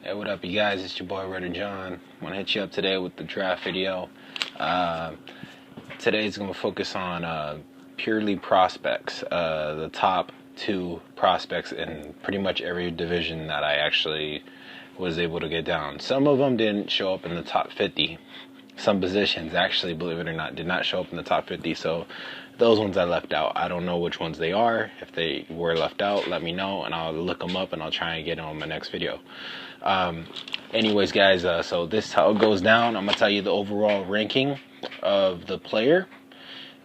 Hey, what up, you guys? It's your boy, Rudder John. I want to hit you up today with the draft video. Today's going to focus on purely prospects, the top 2 prospects in pretty much every division that I actually was able to get down. Some of them didn't show up in the top 50. Some positions, actually, believe it or not, did not show up in the top 50, so those ones I left out. I don't know which ones they are. If they were left out, let me know, and I'll look them up, and I'll try and get them on my next video. Anyways, guys, so this is how it goes down. I'm going to tell you the overall ranking of the player,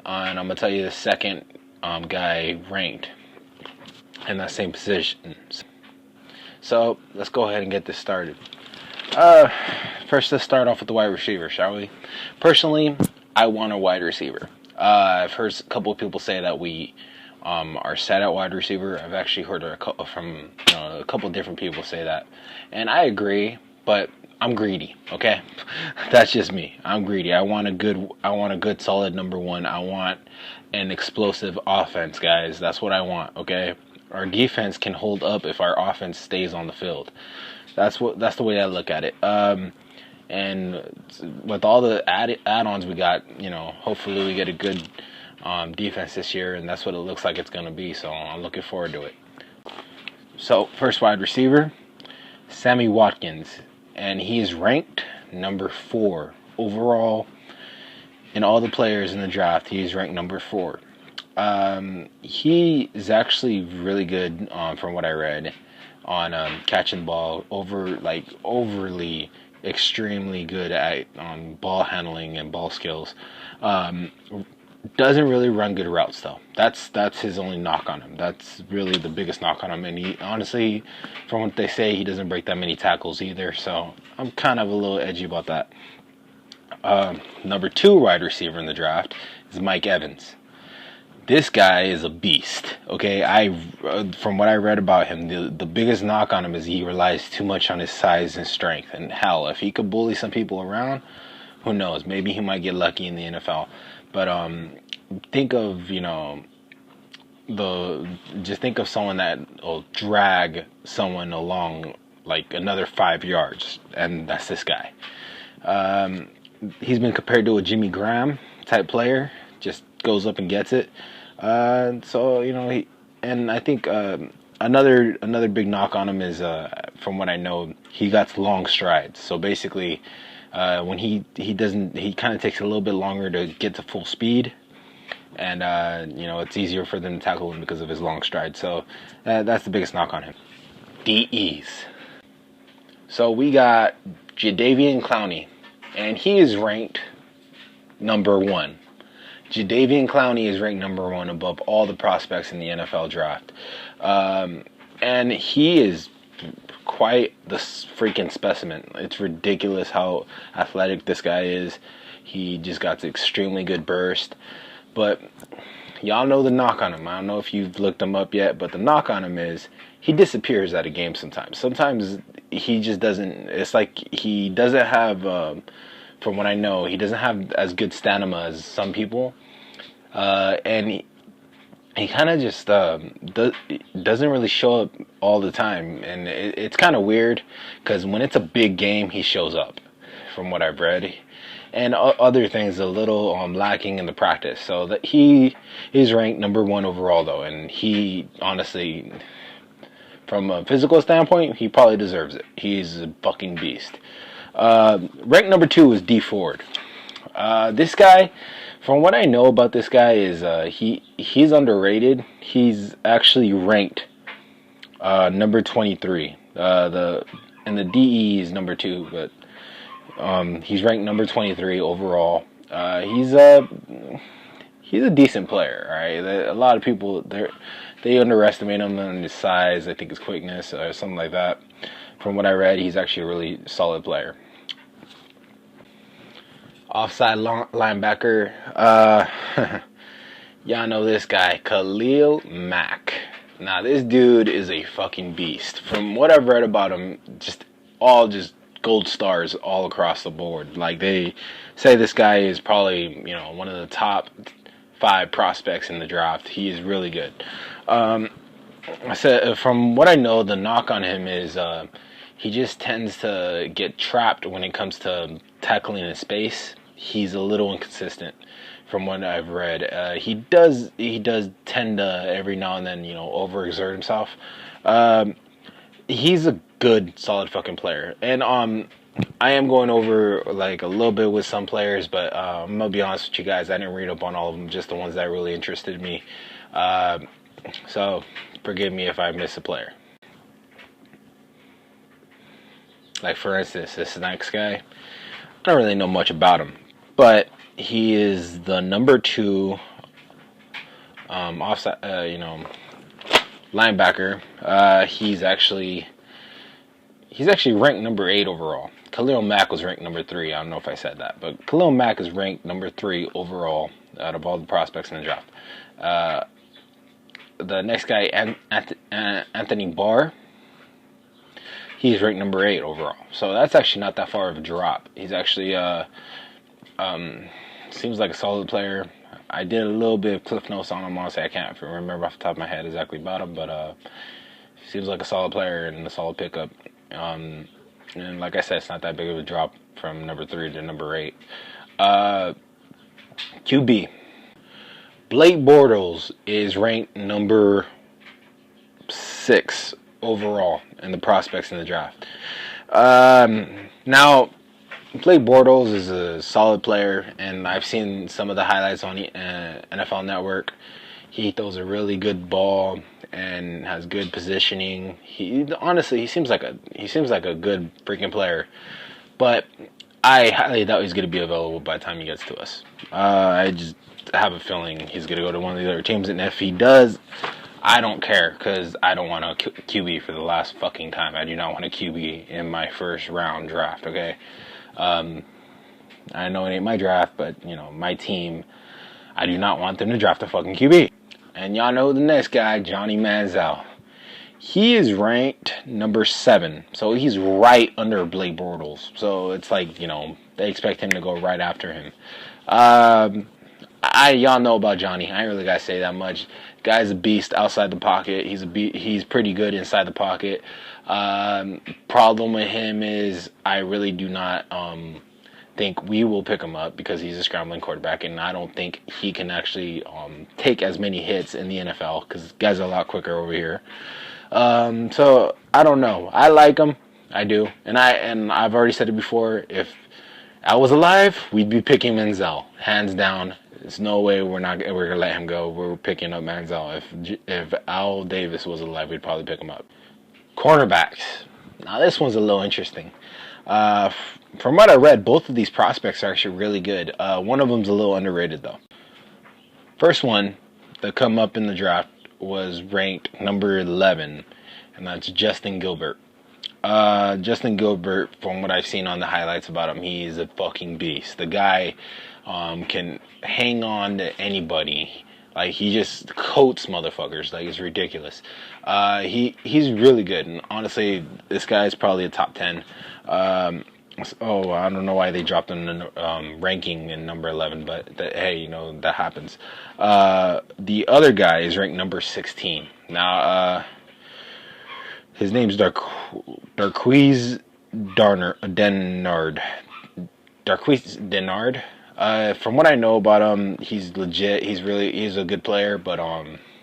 and I'm going to tell you the second guy ranked in that same position. So let's go ahead and get this started. First, let's start off with the wide receiver, shall we? Personally, I want a wide receiver. I've heard a couple of people say that we are set at wide receiver. I've actually heard from a couple of different people say that, and I agree. But I'm greedy. Okay, that's just me. I'm greedy. I want a good, solid number one. I want an explosive offense, guys. That's what I want. Okay, our defense can hold up if our offense stays on the field. That's the way I look at it. And with all the add-ons we got, hopefully we get a good defense this year, and that's what it looks like it's going to be. So I'm looking forward to it. So first wide receiver, Sammy Watkins, and he's ranked number 4 overall in all the players in the draft. He's ranked number 4. He is actually really good from what I read on catching the ball, overly extremely good at ball handling and ball skills. Doesn't really run good routes though. That's his only knock on him. That's really the biggest knock on him. And he honestly, from what they say, he doesn't break that many tackles either. So I'm kind of a little edgy about that. Number 2 wide receiver in the draft is Mike Evans. This guy is a beast. Okay, from what I read about him, the biggest knock on him is he relies too much on his size and strength. And hell, if he could bully some people around, who knows? Maybe he might get lucky in the NFL. But think of just think of someone that will drag someone along like another 5 yards, and that's this guy. He's been compared to a Jimmy Graham type player, just goes up and gets it. So and I think another big knock on him is from what I know, he got long strides. So basically, when he kind of takes a little bit longer to get to full speed, and it's easier for them to tackle him because of his long stride. So that's the biggest knock on him. DEs. So we got Jadeveon Clowney, and he is ranked number 1. Jadeveon Clowney is ranked number 1 above all the prospects in the NFL draft, and he is quite the freaking specimen. It's ridiculous how athletic this guy is. He just got extremely good burst. But y'all know the knock on him. I don't know if you've looked him up yet, but the knock on him is he disappears at a game sometimes. Sometimes he just doesn't. It's like he doesn't have, from what I know, he doesn't have as good stamina as some people. And he kind of just doesn't really show up all the time, and it's kind of weird because when it's a big game, he shows up, from what I've read, and other things a little lacking in the practice. So that he is ranked number 1 overall though, and he honestly, from a physical standpoint, he probably deserves it. He's a fucking beast. Ranked number 2 is Dee Ford. This guy, from what I know about this guy, is he's underrated. He's actually ranked number 23. And the DE is number 2, but he's ranked number 23 overall. He's a decent player. All right, a lot of people they underestimate him on his size. I think his quickness or something like that. From what I read, he's actually a really solid player. Offside linebacker, y'all know this guy, Khalil Mack. Now this dude is a fucking beast. From what I've read about him, just gold stars all across the board. Like, they say this guy is probably one of the top 5 prospects in the draft. He is really good. I said, from what I know, the knock on him is he just tends to get trapped when it comes to tackling in space. He's a little inconsistent from what I've read. He does tend to every now and then, overexert himself. Um, he's a good, solid fucking player, and I am going over like a little bit with some players, but I'm gonna be honest with you guys. I didn't read up on all of them, just the ones that really interested me. Uh, so forgive me if I miss a player. Like for instance, this next guy, I don't really know much about him, but he is the number two offside, linebacker. He's actually ranked number 8 overall. Khalil Mack was ranked number 3. I don't know if I said that, but Khalil Mack is ranked number 3 overall out of all the prospects in the draft. Uh, the next guy, Anthony Barr, he's ranked number 8 overall. So that's actually not that far of a drop. He's actually seems like a solid player. I did a little bit of cliff notes on him. Honestly, I can't remember off the top of my head exactly about him, but seems like a solid player and a solid pickup. And like I said, it's not that big of a drop from number 3 to number 8. QB. Blake Bortles is ranked number 6 overall in the prospects in the draft. Now, Blake Bortles is a solid player, and I've seen some of the highlights on NFL Network. He throws a really good ball and has good positioning. He seems like a good freaking player, but I highly doubt he's going to be available by the time he gets to us. I just have a feeling he's going to go to one of the other teams, and if he does, I don't care, because I don't want a QB for the last fucking time. I do not want a QB in my first round draft, okay? I know it ain't my draft, but, my team, I do not want them to draft a fucking QB. And y'all know the next guy, Johnny Manziel. He is ranked number 7, so he's right under Blake Bortles. So it's like, they expect him to go right after him. Y'all know about Johnny. I ain't really gotta say that much. Guy's a beast outside the pocket. He's pretty good inside the pocket. Problem with him is I really do not think we will pick him up because he's a scrambling quarterback, and I don't think he can actually take as many hits in the NFL because guys are a lot quicker over here. So I don't know. I like him. I do, and I've already said it before. If I was alive, we'd be picking Manziel, hands down. There's no way we're gonna let him go. We're picking up Manziel. If Al Davis was alive, we'd probably pick him up. Cornerbacks. Now this one's a little interesting. From what I read, both of these prospects are actually really good. One of them's a little underrated though. First one that come up in the draft was ranked number 11, and that's Justin Gilbert. Justin Gilbert, from what I've seen on the highlights about him, he's a fucking beast. The guy can hang on to anybody. Like, he just coats motherfuckers. Like, it's ridiculous. He's really good. And honestly, this guy is probably a top 10. I don't know why they dropped him in the ranking in number 11, but hey, that happens. The other guy is ranked number 16. Now, his name's Darqueze Dennard. Darqueze Dennard. From what I know about him, he's legit. He's a good player, but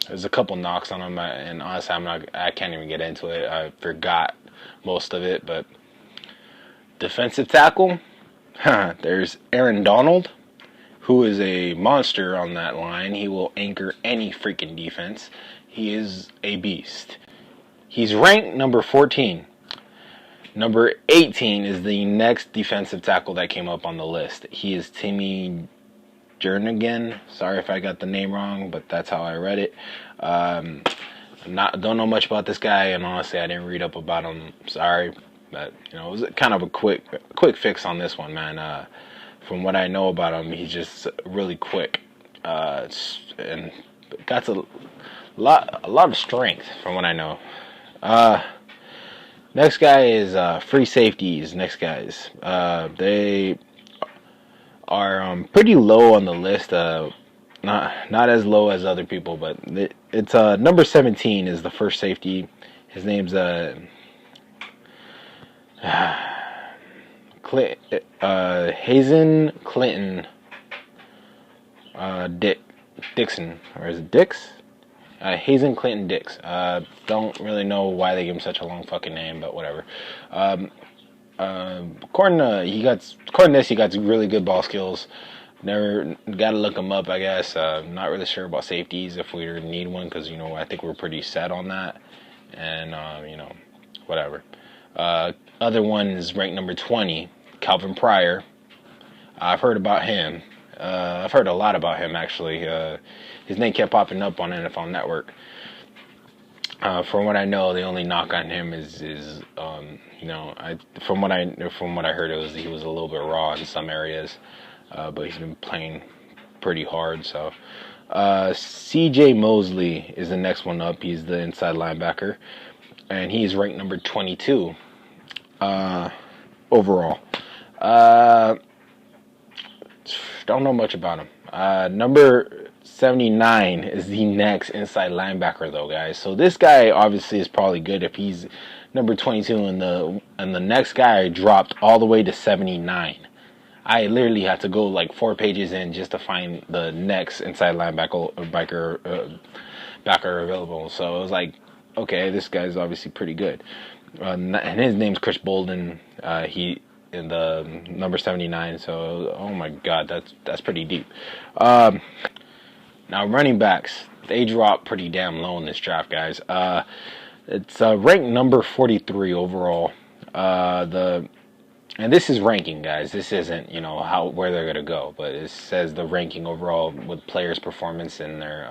there's a couple knocks on him, and honestly, I can't even get into it. I forgot most of it, but defensive tackle, there's Aaron Donald, who is a monster on that line. He will anchor any freaking defense. He is a beast. He's ranked number 14. Number 18 is the next defensive tackle that came up on the list. He is Timmy Jernigan. Sorry if I got the name wrong, but that's how I read it. Don't know much about this guy, and honestly, I didn't read up about him. Sorry, but it was kind of a quick fix on this one, man. From what I know about him, he's just really quick, and got a lot of strength from what I know. Next guy is free safeties. Next guys, they are pretty low on the list. Not as low as other people, but it's number 17 is the first safety. His name's Hazen Clinton Dixon, or is it Dix? Hazen Clinton Dix. Don't really know why they give him such a long fucking name, but whatever. According to this, he got really good ball skills. Never got to look him up, I guess. Not really sure about safeties if we need one, because I think we're pretty set on that, and whatever. Other one is ranked number 20, Calvin Pryor. I've heard about him. I've heard a lot about him, actually. His name kept popping up on NFL Network. From what I know, the only knock on him is from what I heard, he was a little bit raw in some areas, but he's been playing pretty hard. So, C.J. Mosley is the next one up. He's the inside linebacker, and he's ranked number 22 overall. Don't know much about him. Number 79 is the next inside linebacker, though, guys. So this guy obviously is probably good if he's number 22, and the next guy dropped all the way to 79. I literally had to go like 4 pages in just to find the next inside linebacker backer available. So it was like, okay, this guy's obviously pretty good. And his name's Chris Bolden. He in the number 79. So oh my god, that's pretty deep. Now running backs, they drop pretty damn low in this draft, guys. It's ranked number 43 overall. And this is ranking, guys. This isn't, where they're gonna go, but it says the ranking overall with players' performance and their,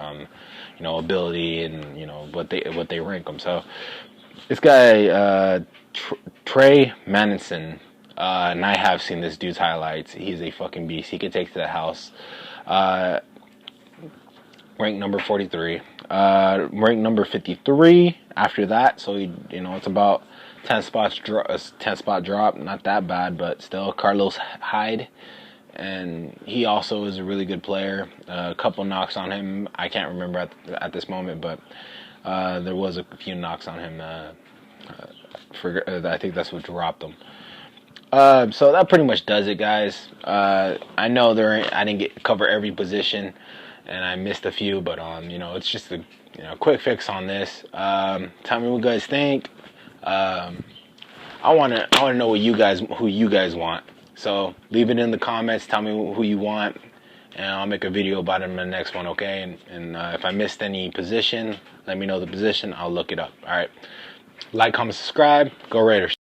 ability and what they rank them. So this guy, Trey Manison, and I have seen this dude's highlights. He's a fucking beast. He could take to the house. Ranked number 43. Ranked number 53 after that. So it's about 10 spot drop. Not that bad, but still. Carlos Hyde, and he also is a really good player. A couple knocks on him. I can't remember at this moment, but there was a few knocks on him. I think that's what dropped him. So that pretty much does it, guys. I know I didn't cover every position, and I missed a few, but it's just a quick fix on this. Tell me what you guys think. I want to know who you guys want. So leave it in the comments. Tell me who you want, and I'll make a video about it in the next one. Okay? And if I missed any position, let me know the position. I'll look it up. All right. Like, comment, subscribe. Go Raiders.